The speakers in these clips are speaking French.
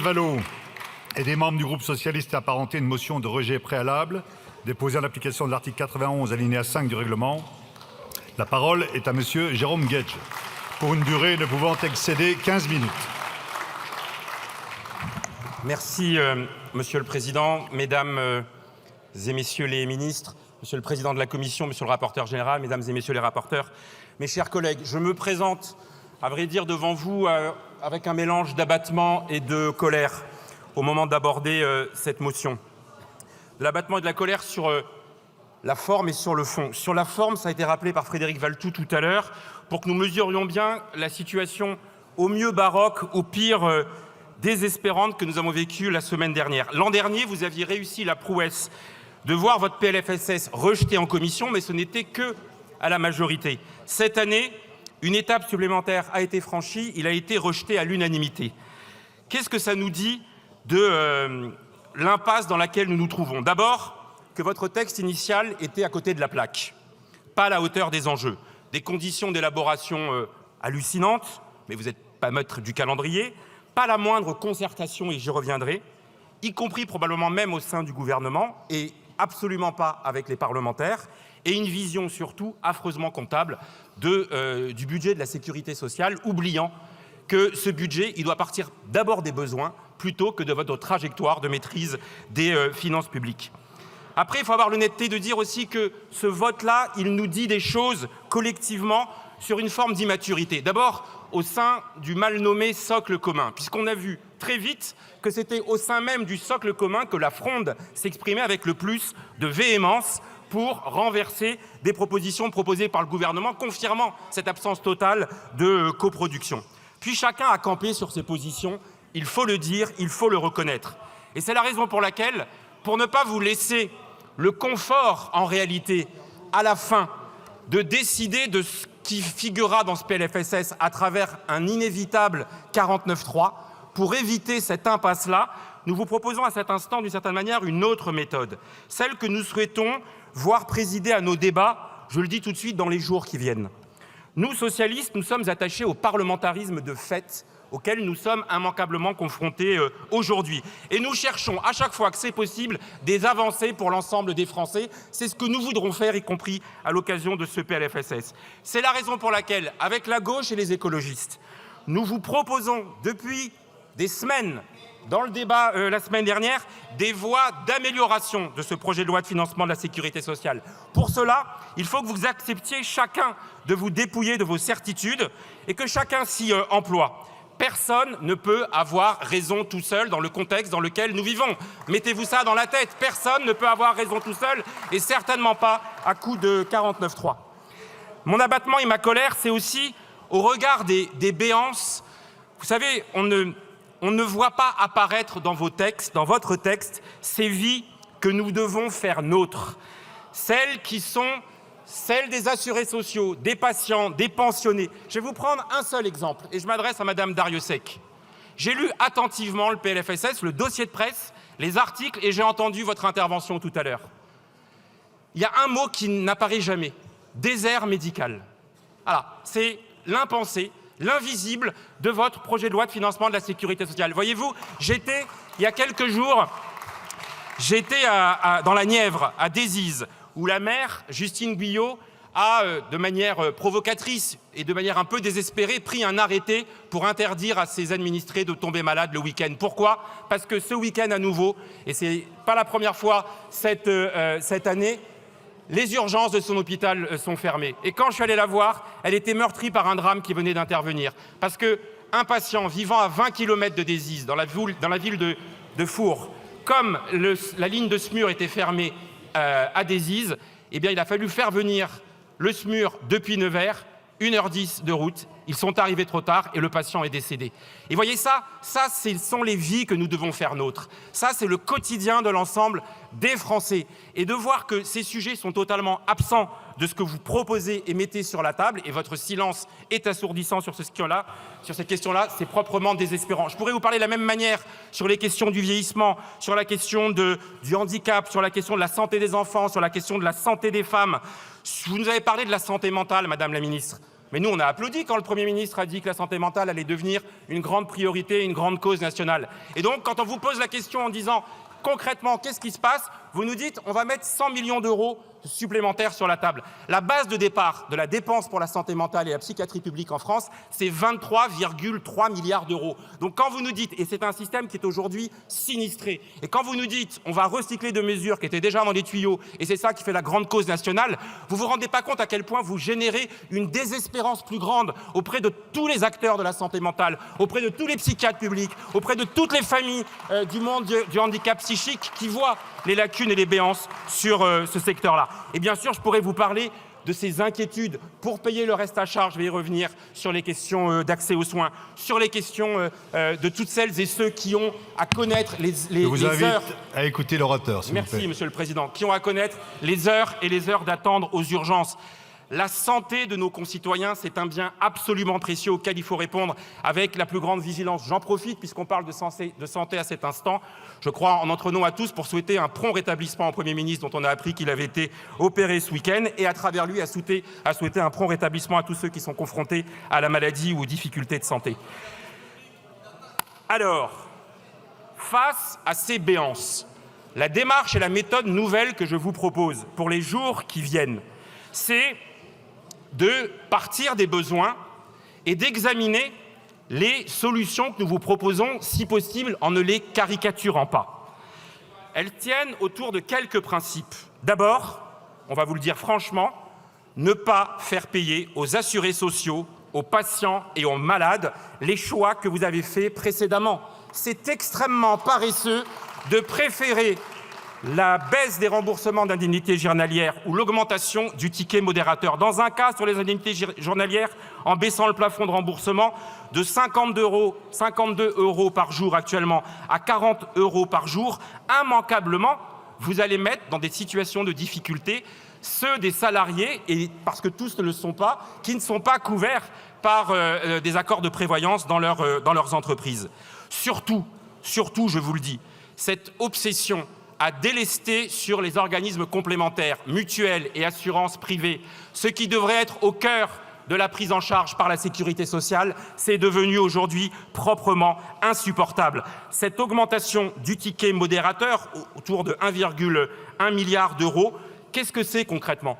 Vallot et des membres du groupe socialiste apparenté une motion de rejet préalable déposée en application de l'article 91 alinéa 5 du règlement. La parole est à monsieur Jérôme Guedj, pour une durée ne pouvant excéder 15 minutes. Merci, Monsieur le Président, Mesdames et Messieurs les ministres, Monsieur le Président de la Commission, Monsieur le rapporteur général, Mesdames et Messieurs les rapporteurs, mes chers collègues, je me présente, à vrai dire, devant vous avec un mélange d'abattement et de colère au moment d'aborder cette motion. De l'abattement et de la colère sur la forme et sur le fond. Sur la forme, ça a été rappelé par Frédéric Valletoux tout à l'heure, pour que nous mesurions bien la situation au mieux baroque, au pire désespérante que nous avons vécue la semaine dernière. L'an dernier, vous aviez réussi la prouesse de voir votre PLFSS rejeté en commission, mais ce n'était que à la majorité. Cette année, une étape supplémentaire a été franchie, il a été rejeté à l'unanimité. Qu'est-ce que ça nous dit de l'impasse dans laquelle nous nous trouvons? D'abord, que votre texte initial était à côté de la plaque, pas à la hauteur des enjeux. Des conditions d'élaboration hallucinantes, mais vous n'êtes pas maître du calendrier, pas la moindre concertation, et j'y reviendrai, y compris probablement même au sein du gouvernement, et absolument pas avec les parlementaires, et une vision surtout affreusement comptable du budget de la sécurité sociale, oubliant que ce budget, il doit partir d'abord des besoins, plutôt que de votre trajectoire de maîtrise des finances publiques. Après, il faut avoir l'honnêteté de dire aussi que ce vote-là, il nous dit des choses collectivement sur une forme d'immaturité. D'abord, au sein du mal nommé socle commun, puisqu'on a vu très vite que c'était au sein même du socle commun que la fronde s'exprimait avec le plus de véhémence pour renverser des propositions proposées par le gouvernement, confirmant cette absence totale de coproduction. Puis chacun a campé sur ses positions, il faut le dire, il faut le reconnaître. Et c'est la raison pour laquelle, pour ne pas vous laisser le confort, en réalité, à la fin, de décider de ce qui figurera dans ce PLFSS à travers un inévitable 49.3, pour éviter cette impasse-là, nous vous proposons à cet instant, d'une certaine manière, une autre méthode, celle que nous souhaitons voir présider à nos débats, je le dis tout de suite, dans les jours qui viennent. Nous, socialistes, nous sommes attachés au parlementarisme de fait, auquel nous sommes immanquablement confrontés aujourd'hui. Et nous cherchons, à chaque fois que c'est possible, des avancées pour l'ensemble des Français. C'est ce que nous voudrons faire, y compris à l'occasion de ce PLFSS. C'est la raison pour laquelle, avec la gauche et les écologistes, nous vous proposons depuis des semaines, dans le débat la semaine dernière, des voies d'amélioration de ce projet de loi de financement de la sécurité sociale. Pour cela, il faut que vous acceptiez chacun de vous dépouiller de vos certitudes et que chacun s'y emploie. Personne ne peut avoir raison tout seul dans le contexte dans lequel nous vivons. Mettez-vous ça dans la tête. Personne ne peut avoir raison tout seul et certainement pas à coup de 49.3. Mon abattement et ma colère, c'est aussi au regard des béances. Vous savez, on ne voit pas apparaître dans vos textes, dans votre texte, ces vies que nous devons faire nôtres. Celles qui sont celles des assurés sociaux, des patients, des pensionnés. Je vais vous prendre un seul exemple et je m'adresse à Madame Darrieussecq. J'ai lu attentivement le PLFSS, le dossier de presse, les articles et j'ai entendu votre intervention tout à l'heure. Il y a un mot qui n'apparaît jamais, désert médical. Voilà, c'est l'impensé, l'invisible de votre projet de loi de financement de la sécurité sociale. Voyez-vous, il y a quelques jours, dans la Nièvre, à Dézize, où la maire, Justine Guyot, a, de manière provocatrice et de manière un peu désespérée, pris un arrêté pour interdire à ses administrés de tomber malades le week-end. Pourquoi? Parce que ce week-end à nouveau, et ce n'est pas la première fois cette année, les urgences de son hôpital sont fermées. Et quand je suis allé la voir, elle était meurtrie par un drame qui venait d'intervenir. Parce qu'un patient vivant à 20 km de Dézize, dans la ville de Four, comme la ligne de SMUR était fermée à Dézize, eh bien, il a fallu faire venir le SMUR depuis Nevers, 1h10 de route. Ils sont arrivés trop tard et le patient est décédé. Et voyez ça, ce sont les vies que nous devons faire nôtres. Ça, c'est le quotidien de l'ensemble des Français. Et de voir que ces sujets sont totalement absents de ce que vous proposez et mettez sur la table, et votre silence est assourdissant sur cette question-là, c'est proprement désespérant. Je pourrais vous parler de la même manière sur les questions du vieillissement, sur la question du handicap, sur la question de la santé des enfants, sur la question de la santé des femmes. Vous nous avez parlé de la santé mentale, Madame la Ministre. Mais nous, on a applaudi quand le Premier ministre a dit que la santé mentale allait devenir une grande priorité, une grande cause nationale. Et donc, quand on vous pose la question en disant concrètement, qu'est-ce qui se passe? Vous nous dites, on va mettre 100 millions d'euros supplémentaires sur la table. La base de départ de la dépense pour la santé mentale et la psychiatrie publique en France, c'est 23,3 milliards d'euros. Donc quand vous nous dites, et c'est un système qui est aujourd'hui sinistré, et quand vous nous dites, on va recycler de mesures qui étaient déjà dans les tuyaux, et c'est ça qui fait la grande cause nationale, vous vous rendez pas compte à quel point vous générez une désespérance plus grande auprès de tous les acteurs de la santé mentale, auprès de tous les psychiatres publics, auprès de toutes les familles du monde du handicap psychique qui voient les lacunes et les béances sur ce secteur-là. Et bien sûr, je pourrais vous parler de ces inquiétudes pour payer le reste à charge. Je vais y revenir sur les questions d'accès aux soins, sur les questions de toutes celles et ceux qui ont à connaître Je vous invite heures. à écouter l'orateur, s'il vous plaît. Merci, Monsieur le Président. Qui ont à connaître les heures et les heures d'attendre aux urgences. La santé de nos concitoyens, c'est un bien absolument précieux auquel il faut répondre avec la plus grande vigilance. J'en profite, puisqu'on parle de santé à cet instant. Je crois en notre nom à tous pour souhaiter un prompt rétablissement au Premier ministre, dont on a appris qu'il avait été opéré ce week-end, et à travers lui à souhaiter un prompt rétablissement à tous ceux qui sont confrontés à la maladie ou aux difficultés de santé. Alors, face à ces béances, la démarche et la méthode nouvelle que je vous propose pour les jours qui viennent, c'est de partir des besoins et d'examiner les solutions que nous vous proposons, si possible, en ne les caricaturant pas. Elles tiennent autour de quelques principes. D'abord, on va vous le dire franchement, ne pas faire payer aux assurés sociaux, aux patients et aux malades les choix que vous avez faits précédemment. C'est extrêmement paresseux de préférer la baisse des remboursements d'indemnités journalières ou l'augmentation du ticket modérateur. Dans un cas, sur les indemnités journalières, en baissant le plafond de remboursement de 52 euros par jour actuellement à 40 euros par jour, immanquablement, vous allez mettre dans des situations de difficulté ceux des salariés, et parce que tous ne le sont pas, qui ne sont pas couverts par des accords de prévoyance dans leurs entreprises. Surtout, je vous le dis, cette obsession à délester sur les organismes complémentaires, mutuelles et assurances privées, ce qui devrait être au cœur de la prise en charge par la sécurité sociale, c'est devenu aujourd'hui proprement insupportable. Cette augmentation du ticket modérateur, autour de 1,1 milliard d'euros, qu'est-ce que c'est concrètement?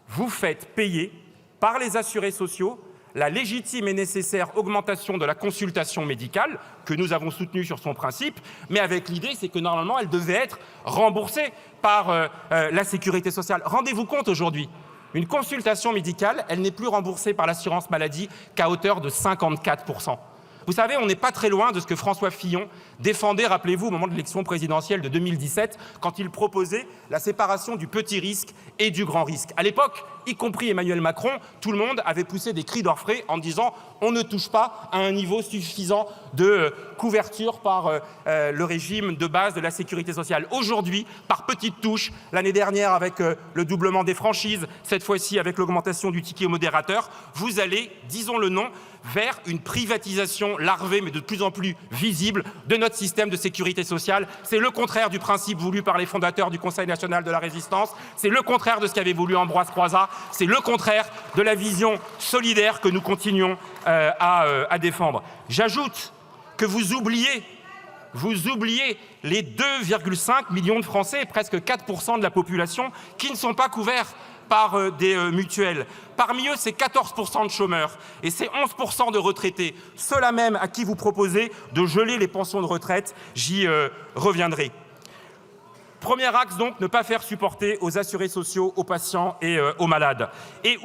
Vous faites payer par les assurés sociaux la légitime et nécessaire augmentation de la consultation médicale, que nous avons soutenue sur son principe, mais avec l'idée, c'est que normalement, elle devait être remboursée par la sécurité sociale. Rendez-vous compte aujourd'hui, une consultation médicale, elle n'est plus remboursée par l'assurance maladie qu'à hauteur de 54%. Vous savez, on n'est pas très loin de ce que François Fillon défendait, rappelez-vous, au moment de l'élection présidentielle de 2017, quand il proposait la séparation du petit risque et du grand risque. À l'époque, y compris Emmanuel Macron, tout le monde avait poussé des cris d'orfraie en disant on ne touche pas à un niveau suffisant de couverture par le régime de base de la sécurité sociale. Aujourd'hui, par petites touches, l'année dernière avec le doublement des franchises, cette fois-ci avec l'augmentation du ticket modérateur, vous allez, disons le nom, vers une privatisation larvée, mais de plus en plus visible, de notre système de sécurité sociale. C'est le contraire du principe voulu par les fondateurs du Conseil national de la Résistance, c'est le contraire de ce qu'avait voulu Ambroise Croizat, c'est le contraire de la vision solidaire que nous continuons à défendre. J'ajoute que vous oubliez les 2,5 millions de Français, presque 4% de la population, qui ne sont pas couverts par des mutuelles. Parmi eux, c'est 14% de chômeurs et c'est 11% de retraités, ceux-là même à qui vous proposez de geler les pensions de retraite. J'y reviendrai. Premier axe donc, ne pas faire supporter aux assurés sociaux, aux patients et aux malades. Et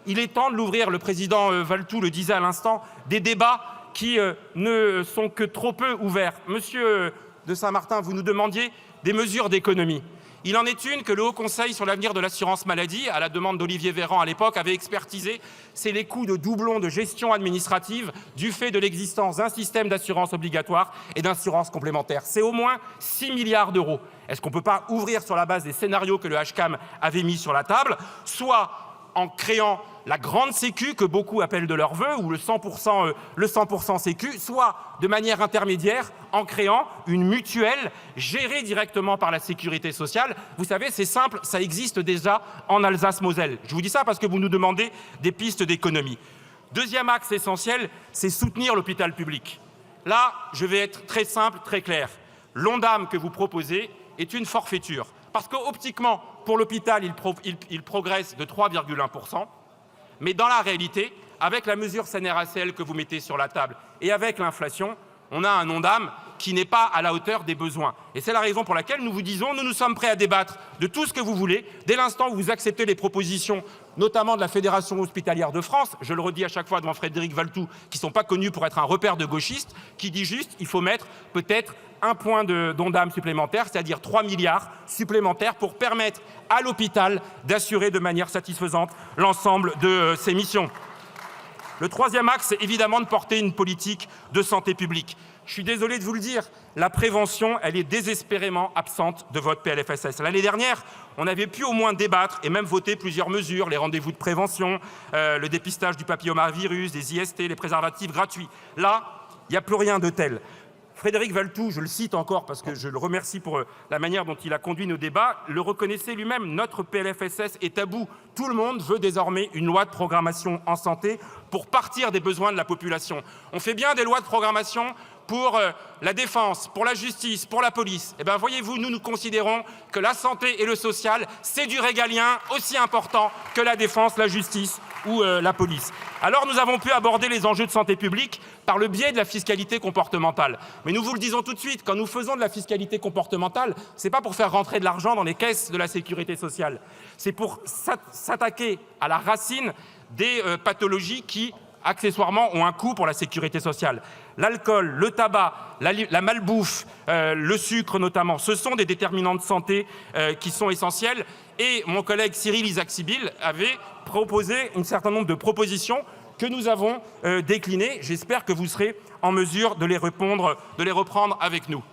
il est temps de l'ouvrir, le président Valletoux le disait à l'instant, des débats qui ne sont que trop peu ouverts. Monsieur de Saint-Martin, vous nous demandiez des mesures d'économie. Il en est une que le Haut Conseil sur l'avenir de l'assurance maladie, à la demande d'Olivier Véran à l'époque, avait expertisé, c'est les coûts de doublons de gestion administrative du fait de l'existence d'un système d'assurance obligatoire et d'assurance complémentaire. C'est au moins 6 milliards d'euros. Est-ce qu'on ne peut pas ouvrir sur la base des scénarios que le HCAM avait mis sur la table, soit en créant la grande sécu que beaucoup appellent de leur vœu, ou le 100% sécu, soit de manière intermédiaire en créant une mutuelle gérée directement par la sécurité sociale. Vous savez, c'est simple, ça existe déjà en Alsace-Moselle. Je vous dis ça parce que vous nous demandez des pistes d'économie. Deuxième axe essentiel, c'est soutenir l'hôpital public. Là, je vais être très simple, très clair. L'Ondam que vous proposez est une forfaiture. Parce qu'optiquement, pour l'hôpital, il progresse de 3,1%. Mais dans la réalité, avec la mesure CNRACL que vous mettez sur la table et avec l'inflation, on a un Ondam qui n'est pas à la hauteur des besoins. Et c'est la raison pour laquelle nous vous disons, nous sommes prêts à débattre de tout ce que vous voulez, dès l'instant où vous acceptez les propositions, notamment de la Fédération hospitalière de France, je le redis à chaque fois devant Frédéric Valletoux, qui ne sont pas connus pour être un repère de gauchistes, qui dit juste qu'il faut mettre peut-être un point d'Ondam supplémentaire, c'est-à-dire 3 milliards supplémentaires pour permettre à l'hôpital d'assurer de manière satisfaisante l'ensemble de ses missions. Le troisième axe, c'est évidemment de porter une politique de santé publique. Je suis désolé de vous le dire, la prévention, elle est désespérément absente de votre PLFSS. L'année dernière, on avait pu au moins débattre et même voter plusieurs mesures, les rendez-vous de prévention, le dépistage du papillomavirus, des IST, les préservatifs gratuits. Là, il n'y a plus rien de tel. Frédéric Valletoux, je le cite encore parce que je le remercie pour la manière dont il a conduit nos débats, le reconnaissait lui-même, notre PLFSS est à bout. Tout le monde veut désormais une loi de programmation en santé pour partir des besoins de la population. On fait bien des lois de programmation pour la défense, pour la justice, pour la police. Eh bien, voyez-vous, nous considérons que la santé et le social, c'est du régalien aussi important que la défense, la justice ou la police. Alors, nous avons pu aborder les enjeux de santé publique par le biais de la fiscalité comportementale. Mais nous vous le disons tout de suite, quand nous faisons de la fiscalité comportementale, ce n'est pas pour faire rentrer de l'argent dans les caisses de la sécurité sociale. C'est pour s'attaquer à la racine des pathologies qui, accessoirement, ont un coût pour la sécurité sociale. L'alcool, le tabac, la malbouffe, le sucre notamment, ce sont des déterminants de santé qui sont essentiels. Et mon collègue Cyril Isaac-Sibyl avait proposé un certain nombre de propositions que nous avons déclinées. J'espère que vous serez en mesure de les reprendre avec nous.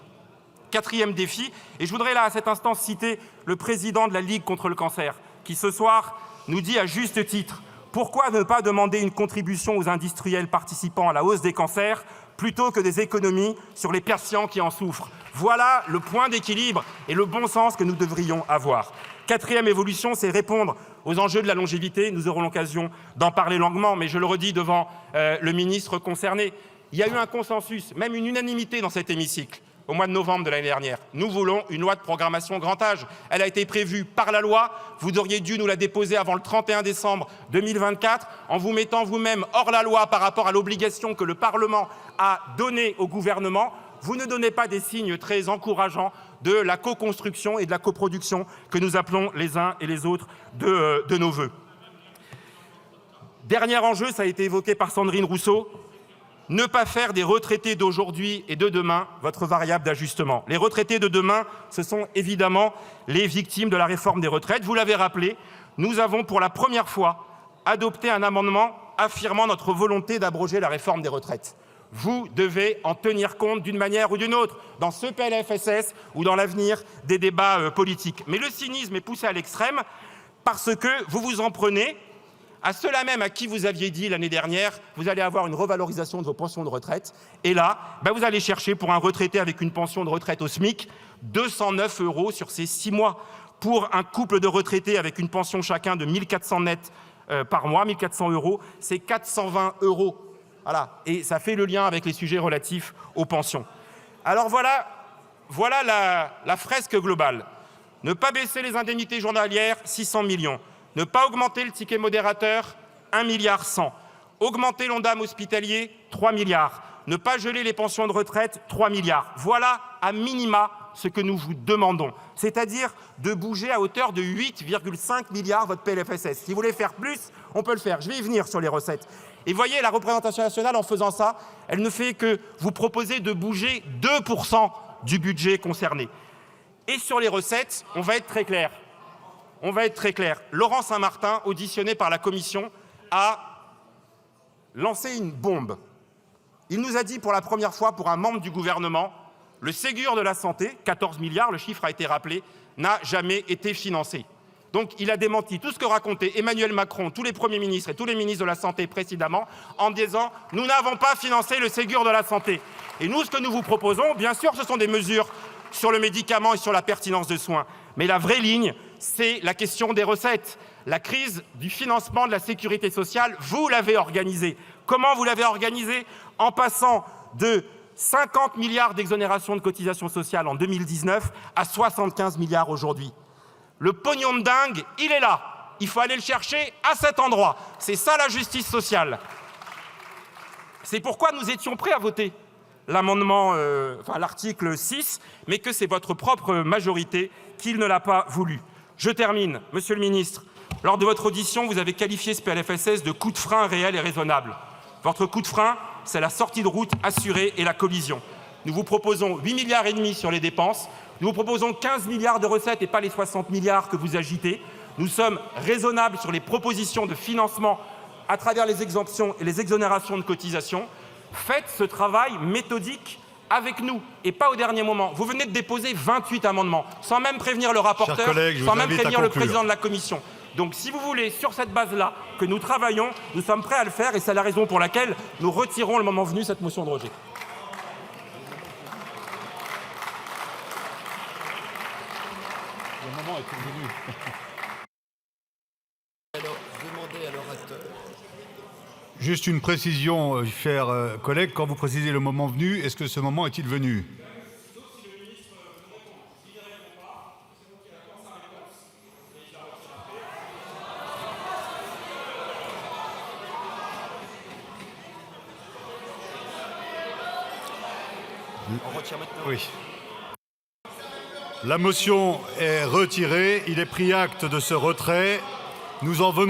Quatrième défi, et je voudrais là à cet instant citer le président de la Ligue contre le cancer, qui ce soir nous dit à juste titre: pourquoi ne pas demander une contribution aux industriels participant à la hausse des cancers plutôt que des économies sur les patients qui en souffrent? Voilà le point d'équilibre et le bon sens que nous devrions avoir. Quatrième évolution, c'est répondre aux enjeux de la longévité. Nous aurons l'occasion d'en parler longuement, mais je le redis devant le ministre concerné. Il y a eu un consensus, même une unanimité dans cet hémicycle, au mois de novembre de l'année dernière. Nous voulons une loi de programmation grand âge. Elle a été prévue par la loi. Vous auriez dû nous la déposer avant le 31 décembre 2024, en vous mettant vous-même hors la loi par rapport à l'obligation que le Parlement a donnée au gouvernement. Vous ne donnez pas des signes très encourageants de la co-construction et de la coproduction que nous appelons les uns et les autres de nos vœux. Dernier enjeu, ça a été évoqué par Sandrine Rousseau, ne pas faire des retraités d'aujourd'hui et de demain votre variable d'ajustement. Les retraités de demain, ce sont évidemment les victimes de la réforme des retraites. Vous l'avez rappelé, nous avons pour la première fois adopté un amendement affirmant notre volonté d'abroger la réforme des retraites. Vous devez en tenir compte d'une manière ou d'une autre, dans ce PLFSS ou dans l'avenir des débats politiques. Mais le cynisme est poussé à l'extrême parce que vous vous en prenez à ceux-là même à qui vous aviez dit l'année dernière vous allez avoir une revalorisation de vos pensions de retraite. Et là, vous allez chercher pour un retraité avec une pension de retraite au SMIC 209 € sur ces 6 mois. Pour un couple de retraités avec une pension chacun de 1 400 net par mois, 1 400 €, c'est 420 €. Voilà. Et ça fait le lien avec les sujets relatifs aux pensions. Alors voilà la fresque globale. Ne pas baisser les indemnités journalières, 600 millions. Ne pas augmenter le ticket modérateur, 1,1 milliard. Augmenter l'Ondam hospitalier, 3 milliards. Ne pas geler les pensions de retraite, 3 milliards. Voilà, à minima, ce que nous vous demandons. C'est-à-dire de bouger à hauteur de 8,5 milliards votre PLFSS. Si vous voulez faire plus, on peut le faire. Je vais y venir sur les recettes. Et voyez, la représentation nationale, en faisant ça, elle ne fait que vous proposer de bouger 2% du budget concerné. Et sur les recettes, on va être très clair. Laurent Saint-Martin, auditionné par la commission, a lancé une bombe. Il nous a dit pour la première fois, pour un membre du gouvernement, le Ségur de la santé, 14 milliards, le chiffre a été rappelé, n'a jamais été financé. Donc il a démenti tout ce que racontaient Emmanuel Macron, tous les premiers ministres et tous les ministres de la Santé précédemment, en disant « nous n'avons pas financé le Ségur de la santé ». Et nous, ce que nous vous proposons, bien sûr, ce sont des mesures sur le médicament et sur la pertinence de soins. Mais la vraie ligne, c'est la question des recettes. La crise du financement de la sécurité sociale, vous l'avez organisée. Comment vous l'avez organisée? En passant de 50 milliards d'exonération de cotisations sociales en 2019 à 75 milliards aujourd'hui. Le pognon de dingue, il est là. Il faut aller le chercher à cet endroit. C'est ça la justice sociale. C'est pourquoi nous étions prêts à voter l'amendement, l'article 6, mais que c'est votre propre majorité qui ne l'a pas voulu. Je termine. Monsieur le ministre, lors de votre audition, vous avez qualifié ce PLFSS de coup de frein réel et raisonnable. Votre coup de frein, c'est la sortie de route assurée et la collision. Nous vous proposons 8,5 milliards sur les dépenses. Nous vous proposons 15 milliards de recettes et pas les 60 milliards que vous agitez. Nous sommes raisonnables sur les propositions de financement à travers les exemptions et les exonérations de cotisations. Faites ce travail méthodique avec nous et pas au dernier moment. Vous venez de déposer 28 amendements sans même prévenir le rapporteur, sans même prévenir le président de la commission. Donc si vous voulez, sur cette base-là, que nous travaillons, nous sommes prêts à le faire et c'est la raison pour laquelle nous retirons le moment venu cette motion de rejet. Le moment est venu. Alors, demandez à l'orateur. Juste une précision, chers collègues, quand vous précisez le moment venu, est-ce que ce moment est-il venu? On retire maintenant. Oui. La motion est retirée. Il est pris acte de ce retrait. Nous en venons